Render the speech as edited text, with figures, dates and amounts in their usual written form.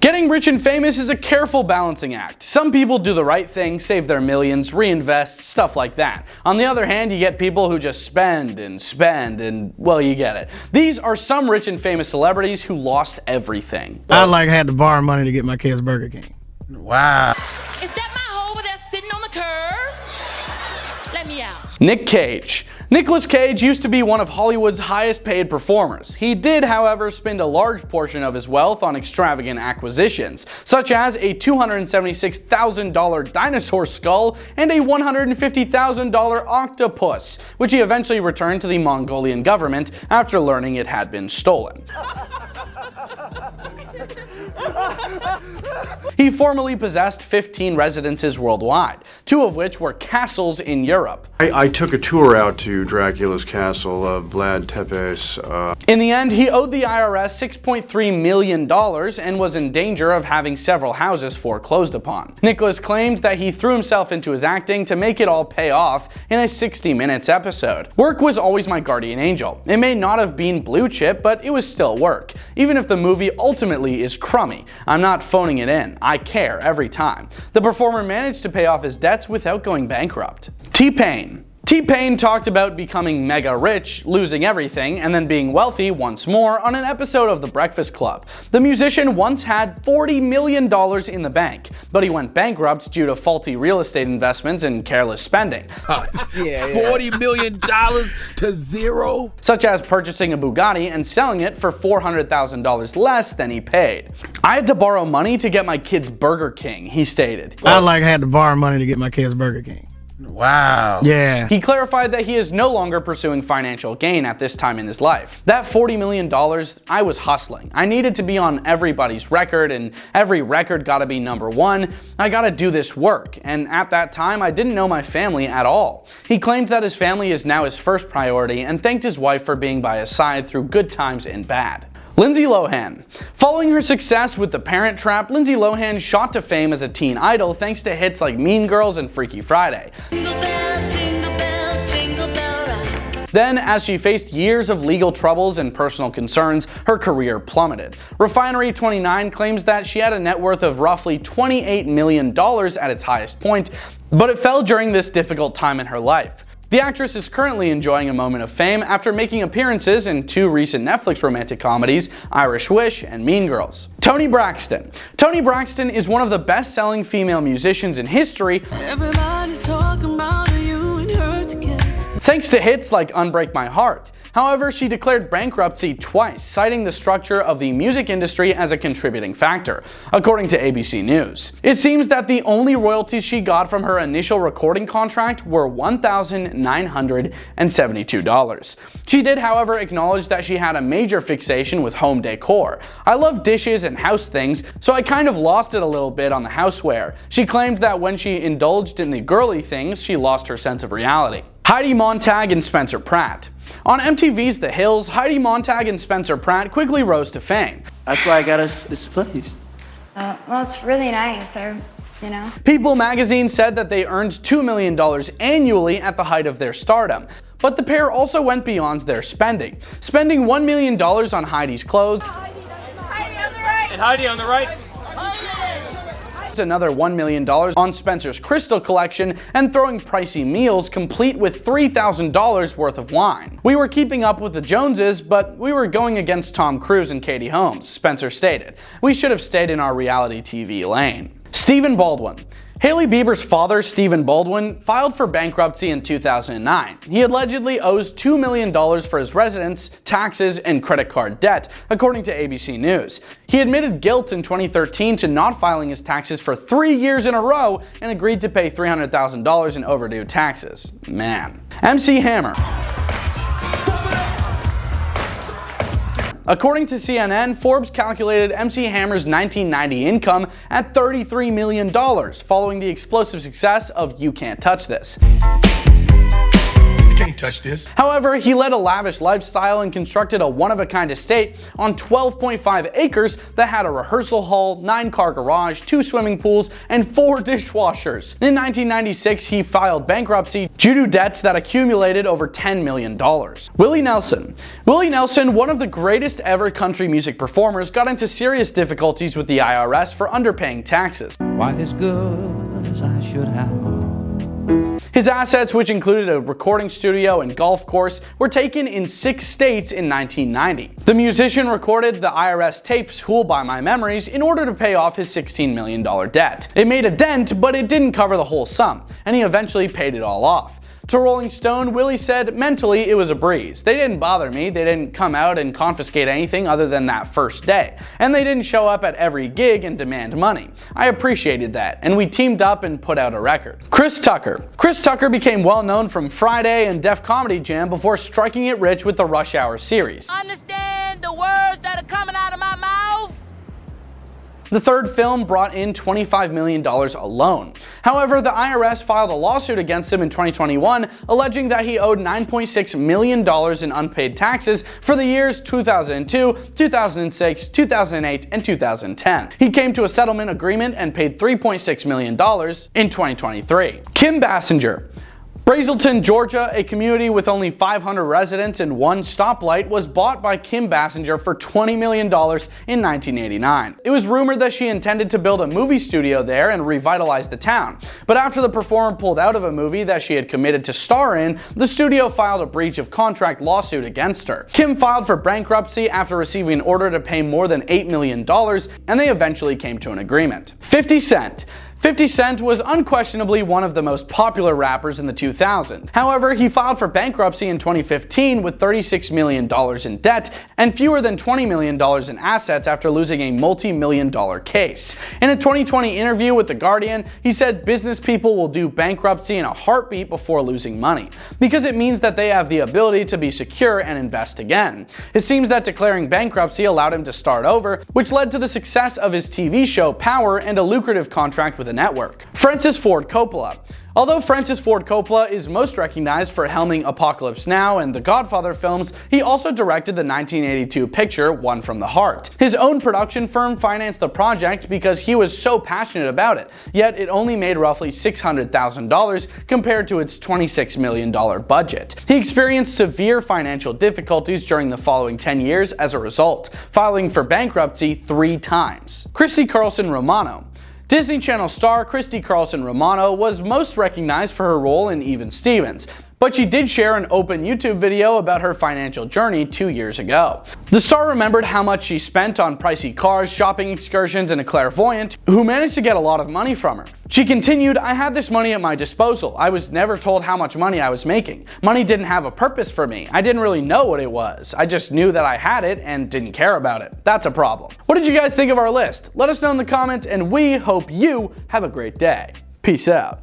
Getting rich and famous is a careful balancing act. Some people do the right thing, save their millions, reinvest, stuff like that. On the other hand, you get people who just spend and, well, you get it. These are some rich and famous celebrities who lost everything. I had to borrow money to get my kids Burger King. Wow. Is that my hoe over there sitting on the curb? Let me out. Nick Cage. Nicolas Cage used to be one of Hollywood's highest paid performers. He did, however, spend a large portion of his wealth on extravagant acquisitions, such as a $276,000 dinosaur skull and a $150,000 octopus, which he eventually returned to the Mongolian government after learning it had been stolen. He formerly possessed 15 residences worldwide, 2 of which were castles in Europe. I took a tour out to Dracula's castle of Vlad Tepes. In the end, he owed the IRS $6.3 million and was in danger of having several houses foreclosed upon. Nicholas claimed that he threw himself into his acting to make it all pay off in a 60 Minutes episode. Work was always my guardian angel. It may not have been blue chip, but it was still work. Even if the movie ultimately is crummy, I'm not phoning it in. I care every time. The performer managed to pay off his debts without going bankrupt. T-Pain. T-Pain talked about becoming mega rich, losing everything, and then being wealthy once more on an episode of The Breakfast Club. The musician once had $40 million in the bank, but he went bankrupt due to faulty real estate investments and careless spending. $40 million to zero? Such as purchasing a Bugatti and selling it for $400,000 less than he paid. I had to borrow money to get my kids Burger King, he stated. I had to borrow money to get my kids Burger King. Wow. Yeah. He clarified that he is no longer pursuing financial gain at this time in his life. That $40 million, I was hustling. I needed to be on everybody's record, and every record gotta be #1. I gotta do this work, and at that time, I didn't know my family at all. He claimed that his family is now his first priority and thanked his wife for being by his side through good times and bad. Lindsay Lohan. Following her success with The Parent Trap, Lindsay Lohan shot to fame as a teen idol thanks to hits like Mean Girls and Freaky Friday. Then, as she faced years of legal troubles and personal concerns, her career plummeted. Refinery29 claims that she had a net worth of roughly $28 million at its highest point, but it fell during this difficult time in her life. The actress is currently enjoying a moment of fame after making appearances in 2 recent Netflix romantic comedies, Irish Wish and Mean Girls. Toni Braxton. Toni Braxton is one of the best-selling female musicians in history. Everybody's talking about you and her together. Thanks to hits like Unbreak My Heart. However, she declared bankruptcy twice, citing the structure of the music industry as a contributing factor, according to ABC News. It seems that the only royalties she got from her initial recording contract were $1,972. She did, however, acknowledge that she had a major fixation with home decor. I love dishes and house things, so I kind of lost it a little bit on the houseware. She claimed that when she indulged in the girly things, she lost her sense of reality. Heidi Montag and Spencer Pratt. On MTV's The Hills, Heidi Montag and Spencer Pratt quickly rose to fame. That's why I got us this place. Well, it's really nice, you know. People magazine said that they earned $2 million annually at the height of their stardom. But the pair also went beyond their spending $1 million on Heidi's clothes, Heidi on the right. And Heidi on the right. another $1 million on Spencer's crystal collection, and throwing pricey meals complete with $3,000 worth of wine. We were keeping up with the Joneses, but we were going against Tom Cruise and Katie Holmes, Spencer stated. We should have stayed in our reality TV lane. Stephen Baldwin. Hailey Bieber's father, Stephen Baldwin, filed for bankruptcy in 2009. He allegedly owes $2 million for his residence, taxes, and credit card debt, according to ABC News. He admitted guilt in 2013 to not filing his taxes for 3 years in a row and agreed to pay $300,000 in overdue taxes. Man. MC Hammer. According to CNN, Forbes calculated MC Hammer's 1990 income at $33 million, following the explosive success of You Can't Touch This. You can't can't touch this. However, he led a lavish lifestyle and constructed a one-of-a-kind estate on 12.5 acres that had a rehearsal hall, 9-car garage, 2 swimming pools, and 4 dishwashers. In 1996, he filed bankruptcy due to debts that accumulated over $10 million. Willie Nelson. Willie Nelson, one of the greatest ever country music performers, got into serious difficulties with the IRS for underpaying taxes. Quite as good as I should have. His assets, which included a recording studio and golf course, were taken in 6 states in 1990. The musician recorded the IRS tapes "Who'll Buy My Memories" in order to pay off his $16 million debt. It made a dent, but it didn't cover the whole sum, and he eventually paid it all off. To Rolling Stone, Willie said, "Mentally, it was a breeze. They didn't bother me, they didn't come out and confiscate anything other than that first day. And they didn't show up at every gig and demand money. I appreciated that, and we teamed up and put out a record." Chris Tucker. Chris Tucker became well known from Friday and Def Comedy Jam before striking it rich with the Rush Hour series. Understand the words that are coming out of my mouth? The third film brought in $25 million alone. However, the IRS filed a lawsuit against him in 2021, alleging that he owed $9.6 million in unpaid taxes for the years 2002, 2006, 2008, and 2010. He came to a settlement agreement and paid $3.6 million in 2023. Kim Basinger. Brazelton, Georgia, a community with only 500 residents and 1 stoplight, was bought by Kim Basinger for $20 million in 1989. It was rumored that she intended to build a movie studio there and revitalize the town. But after the performer pulled out of a movie that she had committed to star in, the studio filed a breach of contract lawsuit against her. Kim filed for bankruptcy after receiving an order to pay more than $8 million, and they eventually came to an agreement. 50 Cent. 50 Cent was unquestionably one of the most popular rappers in the 2000s. However, he filed for bankruptcy in 2015 with $36 million in debt and fewer than $20 million in assets after losing a multi-million-dollar case. In a 2020 interview with The Guardian, he said business people will do bankruptcy in a heartbeat before losing money, because it means that they have the ability to be secure and invest again. It seems that declaring bankruptcy allowed him to start over, which led to the success of his TV show Power and a lucrative contract with a network. Francis Ford Coppola. Although Francis Ford Coppola is most recognized for helming Apocalypse Now and the Godfather films, he also directed the 1982 picture One from the Heart. His own production firm financed the project because he was so passionate about it, yet it only made roughly $600,000 compared to its $26 million budget. He experienced severe financial difficulties during the following 10 years as a result, filing for bankruptcy 3 times. Christy Carlson Romano. Disney Channel star Christy Carlson Romano was most recognized for her role in Even Stevens, but she did share an open YouTube video about her financial journey 2 years ago. The star remembered how much she spent on pricey cars, shopping excursions, and a clairvoyant who managed to get a lot of money from her. She continued, "I had this money at my disposal. I was never told how much money I was making. Money didn't have a purpose for me. I didn't really know what it was. I just knew that I had it and didn't care about it. That's a problem." What did you guys think of our list? Let us know in the comments, and we hope you have a great day. Peace out.